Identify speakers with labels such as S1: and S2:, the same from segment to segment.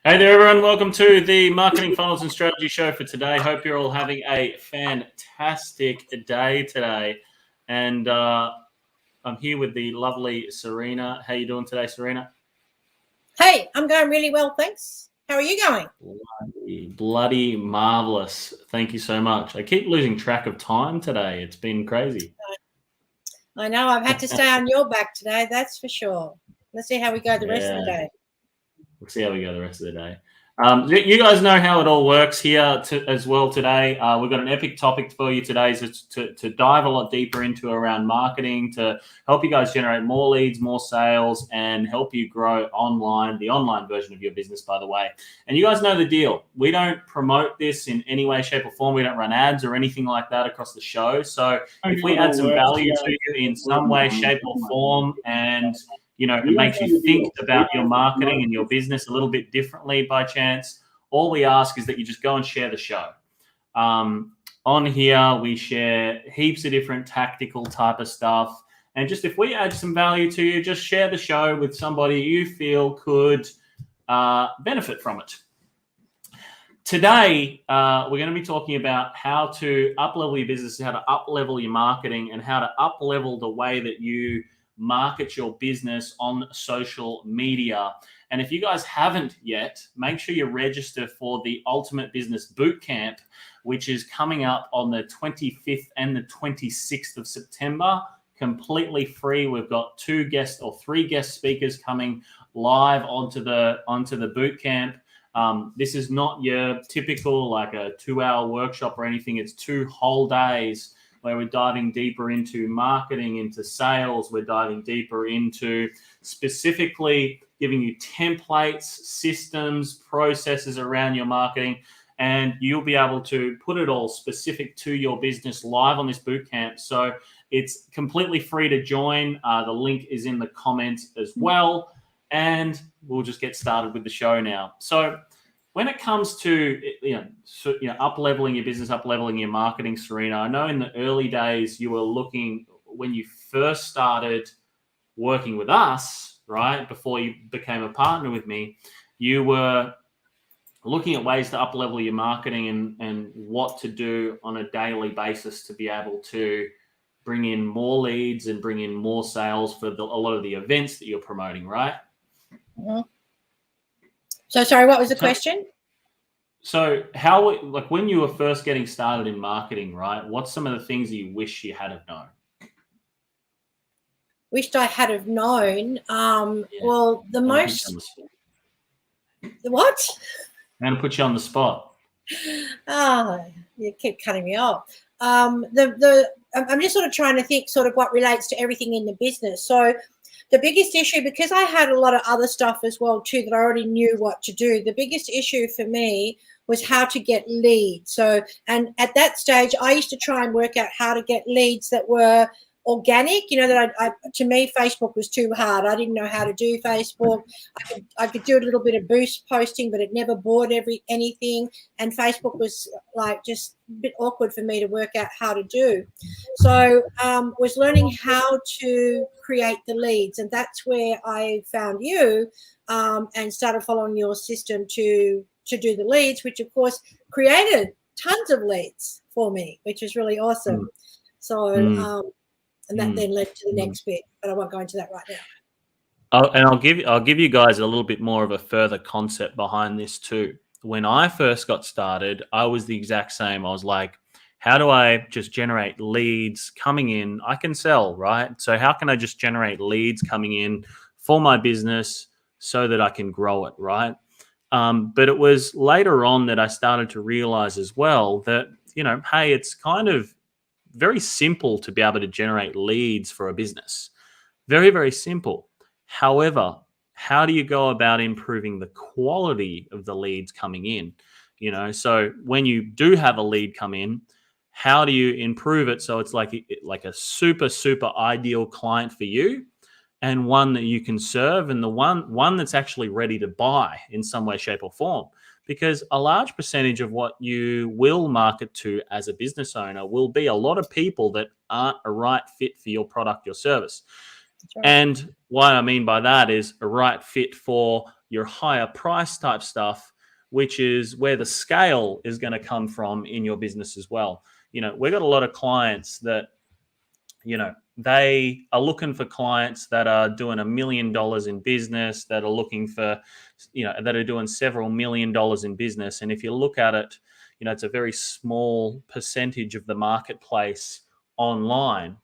S1: Hey there, everyone. Welcome to the Marketing Funnels and Strategy Show for today. Hope you're all having a fantastic day today. And I'm here with the lovely Serena. How you doing today, Serena?
S2: Hey, I'm going really well, thanks. How are you going?
S1: Bloody marvelous. Thank you so much. I keep losing track of time today. It's been crazy.
S2: I know I've had to stay on your back today, that's for sure. Let's see how we go the rest of the day.
S1: We'll see how we go the rest of the day. You guys know how it all works here as well today. We've got an epic topic for you today to dive a lot deeper into around marketing, to help you guys generate more leads, more sales, and help you grow online, the online version of your business, by the way. And you guys know the deal. We don't promote this in any way, shape, or form. We don't run ads or anything like that across the show. So if we add some value to you in some way, shape, or form, and it makes you think about your marketing and your business a little bit differently by chance, all we ask is that you just go and share the show. On here, we share heaps of different tactical type of stuff. And just if we add some value to you, just share the show with somebody you feel could benefit from it. Today, we're going to be talking about how to up-level your business, how to up-level your marketing, and how to up-level the way that you market your business on social media. And if you guys haven't yet, make sure you register for the Ultimate Business Bootcamp, which is coming up on the 25th and the 26th of September, completely free. We've got 3 guest speakers coming live onto the bootcamp. This is not your typical like a 2-hour workshop or anything. It's 2 whole days where we're diving deeper into marketing, into sales. We're diving deeper into specifically giving you templates, systems, processes around your marketing, and you'll be able to put it all specific to your business live on this bootcamp. So it's completely free to join. The link is in the comments as well, and we'll just get started with the show now. So when it comes to up-leveling your business, up-leveling your marketing, Serena, I know in the early days you were looking, when you first started working with us, right, before you became a partner with me, you were looking at ways to up-level your marketing and what to do on a daily basis to be able to bring in more leads and bring in more sales for a lot of the events that you're promoting, right?
S2: Mm-hmm. So sorry, what was the question?
S1: So how, like when you were first getting started in marketing, right, what's some of the things you wish you had have known?
S2: Wished I had have known. Well, the most... What?
S1: I'm going to put you on the spot.
S2: Oh, you keep cutting me off. I'm just sort of trying to think sort of what relates to everything in the business. So the biggest issue, because I had a lot of other stuff as well too that I already knew what to do, the biggest issue for me was how to get leads. So, and at that stage, I used to try and work out how to get leads that were organic. To me, Facebook was too hard. I didn't know how to do Facebook. I could do a little bit of boost posting, but it never bought anything. And Facebook was like just a bit awkward for me to work out how to do. So was learning how to create the leads, and that's where I found you and started following your system to do the leads, which of course created tons of leads for me, which was really awesome. So and that then led to the next bit, but I won't go into that right now.
S1: And I'll give you guys a little bit more of a further concept behind this too. When I first got started, I was the exact same. I was like, how do I just generate leads coming in? I can sell, right? So how can I just generate leads coming in for my business so that I can grow it, right? But it was later on that I started to realize as well that, hey, it's kind of very simple to be able to generate leads for a business. Very, very simple. However, how do you go about improving the quality of the leads coming in? So when you do have a lead come in, how do you improve it so it's like a super, super ideal client for you and one that you can serve and the one that's actually ready to buy in some way, shape, or form? Because a large percentage of what you will market to as a business owner will be a lot of people that aren't a right fit for your product or service. Right. And what I mean by that is a right fit for your higher price type stuff, which is where the scale is going to come from in your business as well. We've got a lot of clients that, they are looking for clients that are doing $1 million in business, that are looking for, that are doing several $1 million in business. And if you look at it, it's a very small percentage of the marketplace online.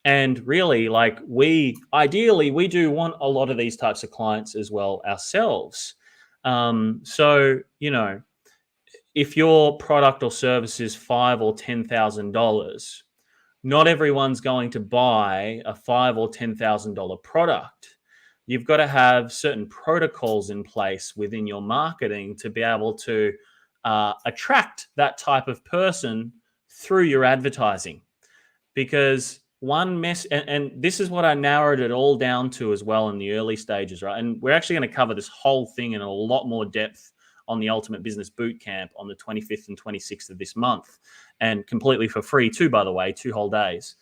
S1: And really, we do want a lot of these types of clients as well ourselves. So, if your product or service is $5,000 or $10,000, not everyone's going to buy a $5,000 or $10,000 product. You've got to have certain protocols in place within your marketing to be able to attract that type of person through your advertising. Because and this is what I narrowed it all down to as well in the early stages, right? And we're actually going to cover this whole thing in a lot more depth on the Ultimate Business Bootcamp on the 25th and 26th of this month, and completely for free too, by the way, 2 whole days.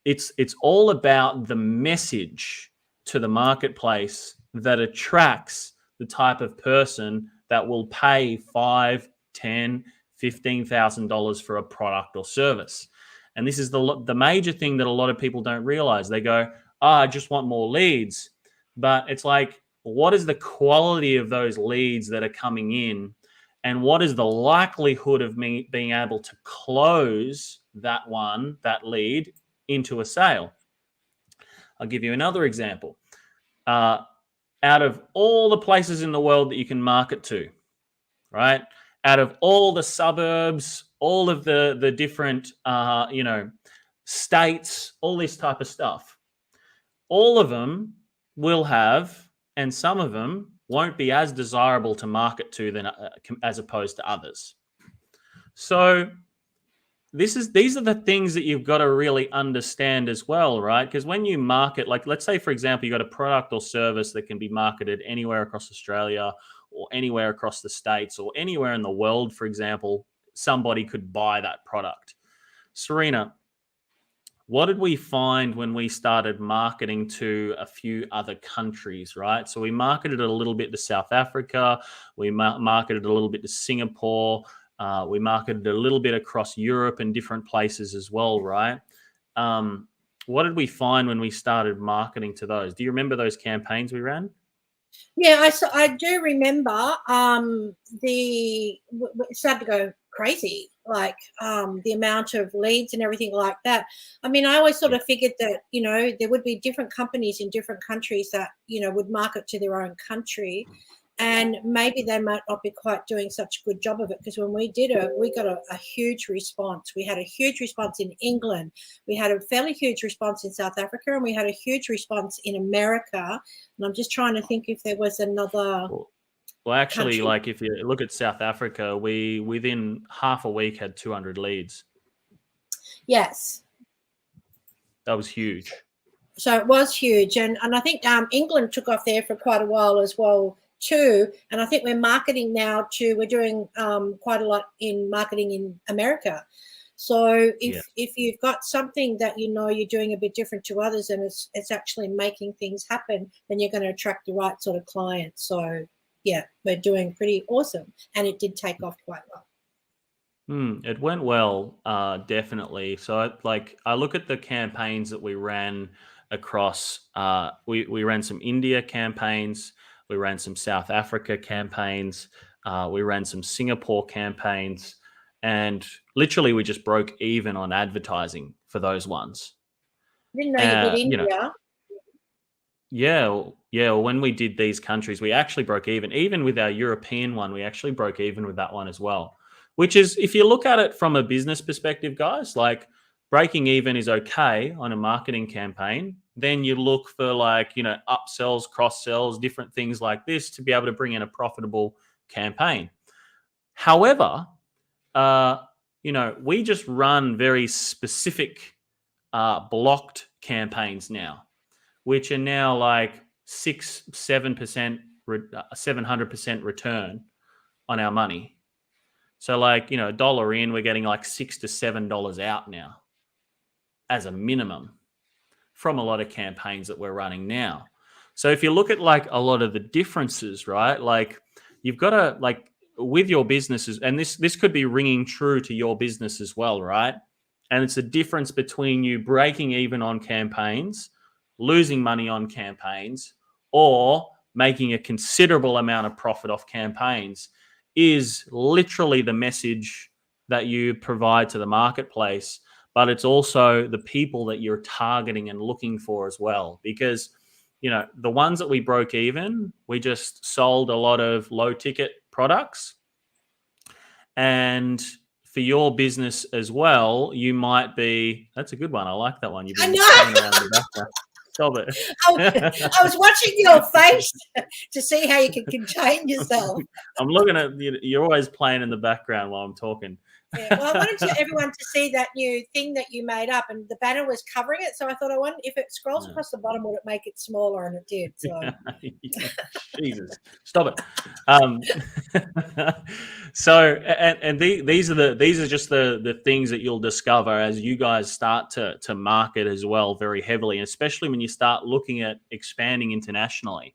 S1: It's all about the message to the marketplace that attracts the type of person that will pay $5,000, $10,000, $15,000 for a product or service. And this is the major thing that a lot of people don't realize. They go, I just want more leads. But it's like, what is the quality of those leads that are coming in? And what is the likelihood of me being able to close that lead into a sale? I'll give you another example. Out of all the places in the world that you can market to, right? Out of all the suburbs, all of the different, states, all this type of stuff, all of them will have, and some of them won't be as desirable to market to than as opposed to others. So these are the things that you've got to really understand as well, right? Because when you market, let's say, for example, you got a product or service that can be marketed anywhere across Australia or anywhere across the States or anywhere in the world, for example, somebody could buy that product. Serena, what did we find when we started marketing to a few other countries, right? So we marketed a little bit to South Africa. We marketed a little bit to Singapore. We marketed a little bit across Europe and different places as well, right? What did we find when we started marketing to those? Do you remember those campaigns we ran?
S2: Yeah, I do remember. It started to go crazy, the amount of leads and everything like that. I mean, I always sort of figured that, there would be different companies in different countries that, would market to their own country. And maybe they might not be quite doing such a good job of it, because when we did it, we got a huge response. We had a huge response in England. We had a fairly huge response in South Africa, and we had a huge response in America. And I'm just trying to think if there was another.
S1: Well, actually,
S2: country.
S1: If you look at South Africa, we within half a week had 200 leads.
S2: Yes.
S1: That was huge.
S2: So it was huge. And I think England took off there for quite a while as well too. And I think we're doing quite a lot in marketing in America. So if you've got something that you're doing a bit different to others, and it's actually making things happen, then you're going to attract the right sort of clients. So yeah, we're doing pretty awesome, and it did take off quite well.
S1: It went well, definitely. So I look at the campaigns that we ran across. We ran some India campaigns. We ran some South Africa campaigns. We ran some Singapore campaigns. And literally, we just broke even on advertising for those ones.
S2: Didn't know you did India.
S1: Yeah. When we did these countries, we actually broke even. Even with our European one, we actually broke even with that one as well. Which is, if you look at it from a business perspective, guys, breaking even is okay on a marketing campaign. Then you look for upsells, cross sells, different things like this to be able to bring in a profitable campaign. However, we just run very specific blocked campaigns now, which are now 6-7%, 700% return on our money. So $1 in, we're getting $6 to $7 out now as a minimum from a lot of campaigns that we're running now. So if you look at like a lot of the differences, right? Like you've got to like with your businesses, and this could be ringing true to your business as well, right? And it's the difference between you breaking even on campaigns, losing money on campaigns, or making a considerable amount of profit off campaigns is literally the message that you provide to the marketplace, but it's also the people that you're targeting and looking for as well. Because, you know, the ones that we broke even, we just sold a lot of low ticket products. And for your business as well, you might be, that's a good one. I like that one. You've been playing around in the background. Stop it.
S2: I was watching your face to see how you can contain yourself.
S1: I'm looking at you. You're always playing in the background while I'm talking.
S2: Yeah, well, I wanted everyone to see that new thing that you made up, and the banner was covering it. So I thought, I wonder if it scrolls across the bottom, would it make it smaller? And it did. So
S1: Jesus, stop it. So, and these are just the things that you'll discover as you guys start to market as well very heavily, especially when you start looking at expanding internationally.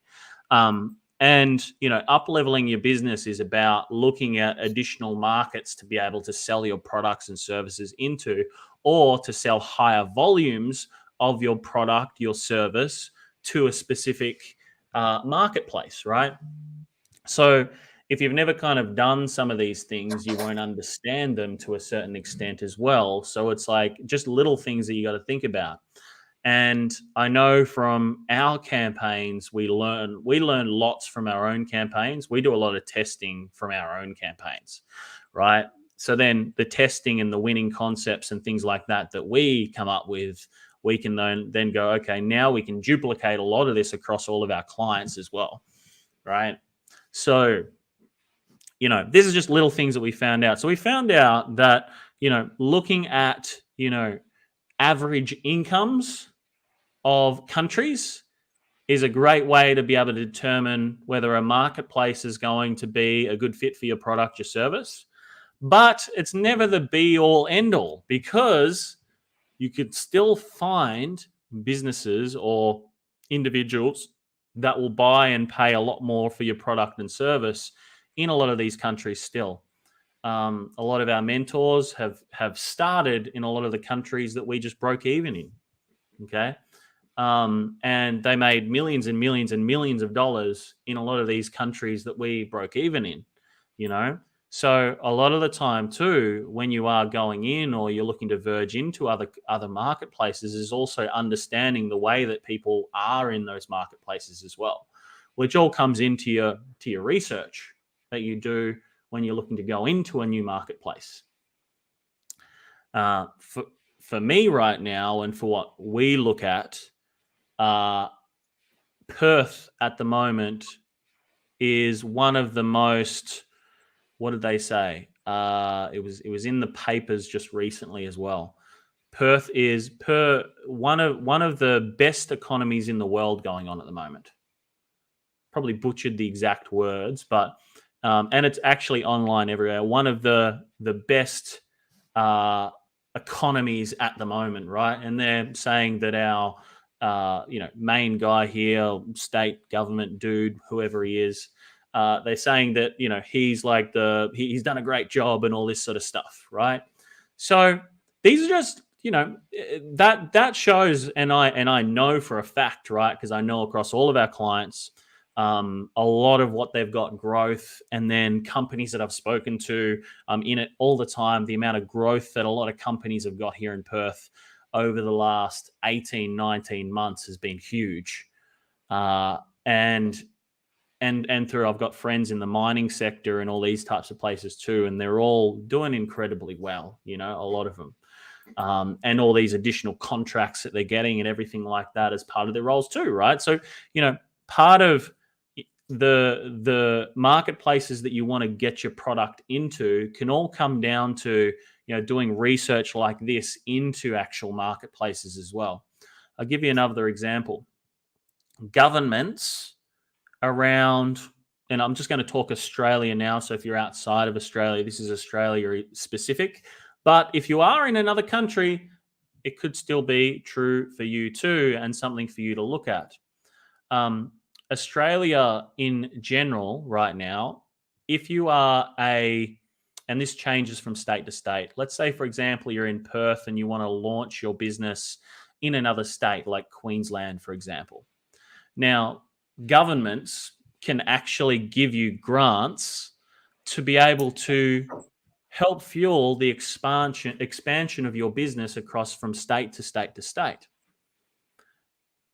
S1: And, you know, up-leveling your business is about looking at additional markets to be able to sell your products and services into, or to sell higher volumes of your product, your service to a specific marketplace, right? So if you've never kind of done some of these things, you won't understand them to a certain extent as well. So it's like just little things that you got to think about. And I know from our campaigns, we learn lots from our own campaigns. We do a lot of testing from our own campaigns, right? So then the testing and the winning concepts and things like that we come up with, we can then go, okay, now we can duplicate a lot of this across all of our clients as well, right? So, you know, this is just little things that we found out. So we found out that, you know, looking at, you know, average incomes of countries is a great way to be able to determine whether a marketplace is going to be a good fit for your product, your service. But it's never the be all end all, because you could still find businesses or individuals that will buy and pay a lot more for your product and service in a lot of these countries still. A lot of our mentors have started in a lot of the countries that we just broke even in. Okay. And they made millions and millions and millions of dollars in a lot of these countries that we broke even in, you know? So a lot of the time too, when you are going in or you're looking to verge into other marketplaces, is also understanding the way that people are in those marketplaces as well, which all comes into your research that you do when you're looking to go into a new marketplace. For me right now, and for what we look at, Perth at the moment is one of the most, what did they say? It was in the papers just recently as well. Perth is one of the best economies in the world going on at the moment. Probably butchered the exact words, but and it's actually online everywhere. One of the best economies at the moment, right? And they're saying that our main guy here, state government dude, whoever he is, they're saying that, you know, he's like he's done a great job and all this sort of stuff, right? So these are just, you know, that shows, and I know for a fact, right, because I know across all of our clients, a lot of what they've got growth, and then companies that I've spoken to in it all the time, the amount of growth that a lot of companies have got here in Perth over the last 18, 19 months has been huge. And through, I've got friends in the mining sector and all these types of places too, and they're all doing incredibly well, you know, a lot of them. And all these additional contracts that they're getting and everything like that as part of their roles too, right? So, you know, part of the marketplaces that you want to get your product into can all come down to, you know, doing research like this into actual marketplaces as well. I'll give you another example. Governments around, and I'm just going to talk Australia now. So if you're outside of Australia, this is Australia specific. But if you are in another country, it could still be true for you too, and something for you to look at. Australia in general right now, if you are and this changes from state to state. Let's say, for example, you're in Perth and you want to launch your business in another state, like Queensland, for example. Now, governments can actually give you grants to be able to help fuel the expansion of your business across from state to state to state.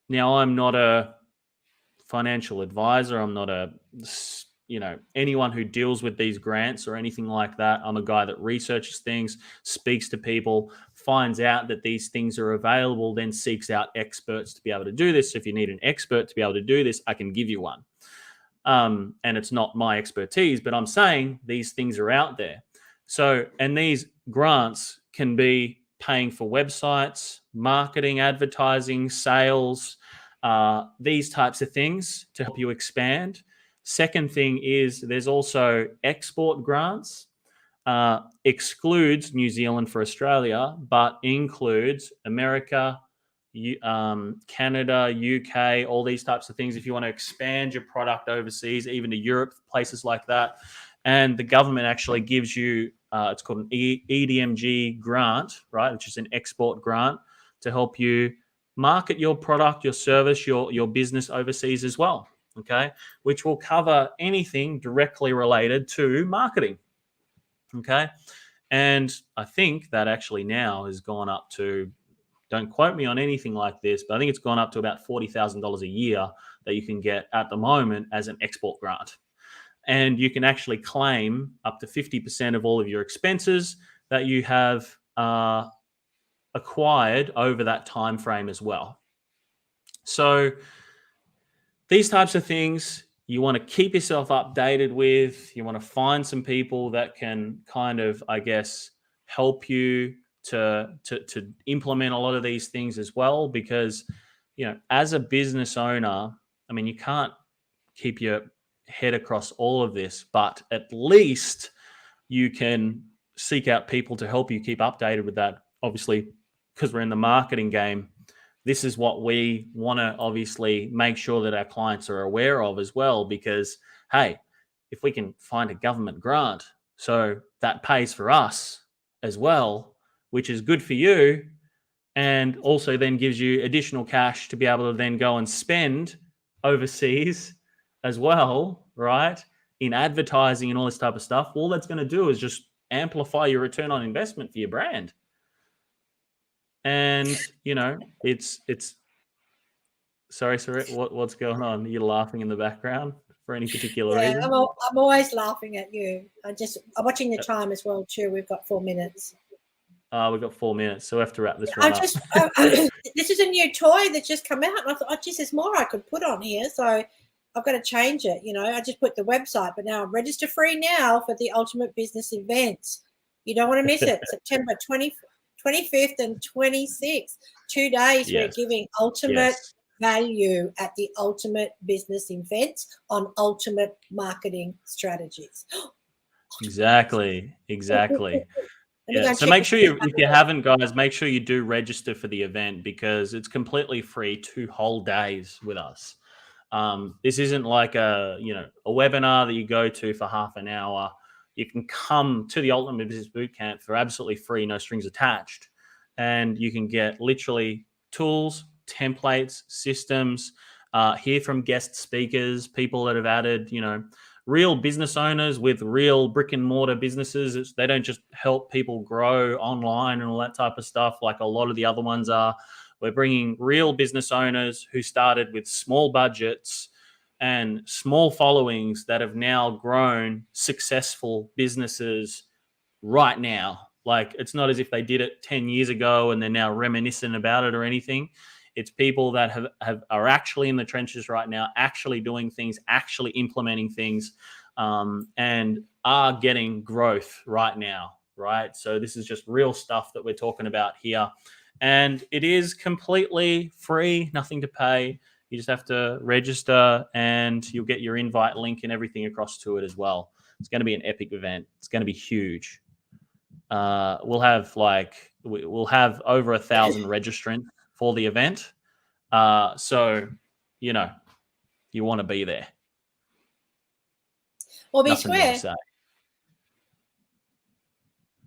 S1: Now, I'm not a financial advisor. I'm not anyone who deals with these grants or anything like that. I'm a guy that researches things, speaks to people, finds out that these things are available, then seeks out experts to be able to do this. If you need an expert to be able to do this, I can give you one. And it's not my expertise, but I'm saying these things are out there. So, and these grants can be paying for websites, marketing, advertising, sales, these types of things to help you expand. Second thing is there's also export grants, excludes New Zealand for Australia, but includes America, Canada, UK, all these types of things. If you want to expand your product overseas, even to Europe, places like that. And the government actually gives you, it's called an EDMG grant, right, which is an export grant to help you market your product, your service, your business overseas as well, okay, which will cover anything directly related to marketing, okay? And I think that actually now has gone up to, don't quote me on anything like this, but I think it's gone up to about $40,000 a year that you can get at the moment as an export grant. And you can actually claim up to 50% of all of your expenses that you have acquired over that time frame as well. So these types of things you want to keep yourself updated with. You want to find some people that can kind of, I guess, help you to implement a lot of these things as well, because, you know, as a business owner, I mean, you can't keep your head across all of this, but at least you can seek out people to help you keep updated with that. Obviously, because we're in the marketing game, this is what we want to obviously make sure that our clients are aware of as well, because, hey, if we can find a government grant, so that pays for us as well, which is good for you, and also then gives you additional cash to be able to then go and spend overseas as well, right, in advertising and all this type of stuff. All that's going to do is just amplify your return on investment for your brand. And, you know, it's sorry, what's going on? You're laughing in the background for any particular reason?
S2: I'm always laughing at you. I'm watching the time as well too. We've got 4 minutes.
S1: We've got 4 minutes, so we have to wrap this one up.
S2: This is a new toy that's just come out, and I thought, oh, geez, there's more I could put on here, so I've got to change it. You know, I just put the website, but now I'm register free now for the Ultimate Business Events. You don't want to miss it. September 25th and 26th, 2 days. Yes. We're giving ultimate value at the Ultimate Business Events on ultimate marketing strategies.
S1: Exactly. Yeah. So make sure if you haven't, guys, make sure you do register for the event, because it's completely free, 2 whole days with us. This isn't like a webinar that you go to for half an hour. You can come to the Ultimate Business Bootcamp for absolutely free, no strings attached. And you can get literally tools, templates, systems, hear from guest speakers, people that have added, real business owners with real brick and mortar businesses. They don't just help people grow online and all that type of stuff like a lot of the other ones are. We're bringing real business owners who started with small budgets and small followings that have now grown successful businesses right now. Like, it's not as if they did it 10 years ago and they're now reminiscent about it or anything. It's people that are actually in the trenches right now, actually doing things, actually implementing things, and are getting growth right now, right? So this is just real stuff that we're talking about here. And it is completely free, nothing to pay. You just have to register and you'll get your invite link and everything across to it as well. It's going to be an epic event. It's going to be huge. We'll have over 1,000 registrants for the event. So, You want to be there.
S2: Or be
S1: Nothing more to
S2: square.
S1: say.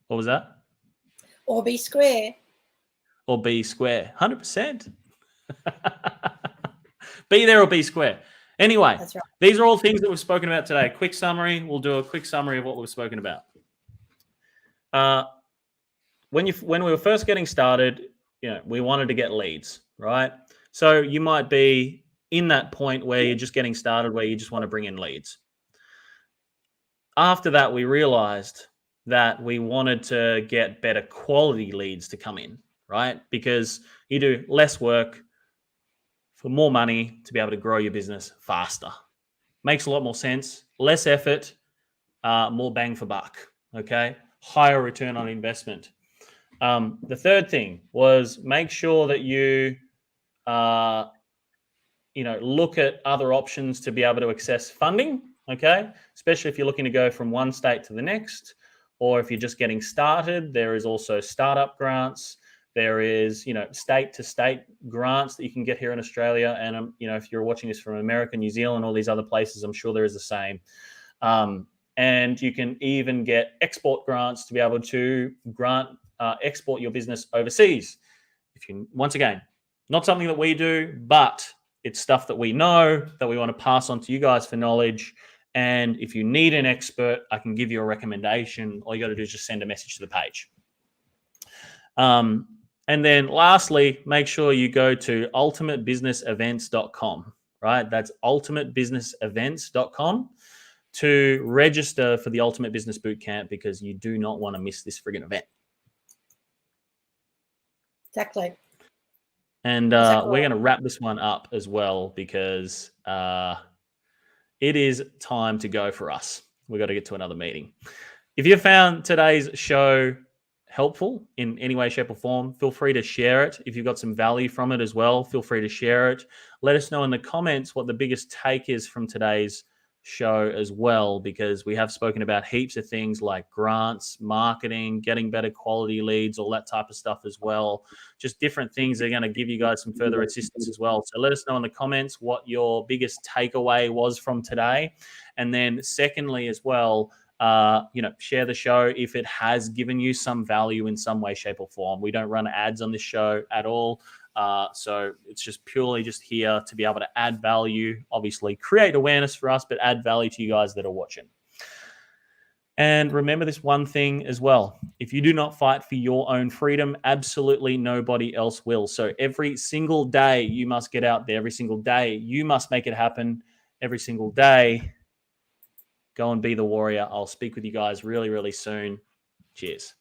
S1: What was that?
S2: Or be square.
S1: Or be square. 100%. Be there or be square. Anyway,
S2: That's right.
S1: These are all things that we've spoken about today. Quick summary. We'll do a quick summary of what we've spoken about. When we were first getting started, we wanted to get leads, right? So you might be in that point where you're just getting started, where you just want to bring in leads. After that, we realized that we wanted to get better quality leads to come in, right? Because you do less work for more money to be able to grow your business faster. Makes a lot more sense. Less effort, more bang for buck, okay? Higher return on investment. The third thing was make sure that you look at other options to be able to access funding, okay? Especially if you're looking to go from one state to the next, or if you're just getting started. There is also startup grants. There is, state to state grants that you can get here in Australia. And, if you're watching this from America, New Zealand, all these other places, I'm sure there is the same. And you can even get export grants to be able to export your business overseas. Once again, not something that we do, but it's stuff that we know that we want to pass on to you guys for knowledge. And if you need an expert, I can give you a recommendation. All you got to do is just send a message to the page. And then lastly, make sure you go to ultimatebusinessevents.com, right? That's ultimatebusinessevents.com to register for the Ultimate Business Bootcamp, because you do not want to miss this friggin' event.
S2: Exactly.
S1: And we're going to wrap this one up as well, because it is time to go for us. We've got to get to another meeting. If you found today's show helpful in any way, shape, or form, feel free to share it. If you've got some value from it as well, feel free to share it. Let us know in the comments what the biggest take is from today's show as well, because we have spoken about heaps of things like grants, marketing, getting better quality leads, all that type of stuff as well. Just different things that are going to give you guys some further assistance as well. So let us know in the comments what your biggest takeaway was from today. And then secondly as well, share the show if it has given you some value in some way, shape, or form. We don't run ads on this show at all. So it's just purely just here to be able to add value, obviously create awareness for us, but add value to you guys that are watching. And remember this one thing as well. If you do not fight for your own freedom, absolutely nobody else will. So every single day you must get out there. Every single day you must make it happen. Every single day, go and be the warrior. I'll speak with you guys really, really soon. Cheers.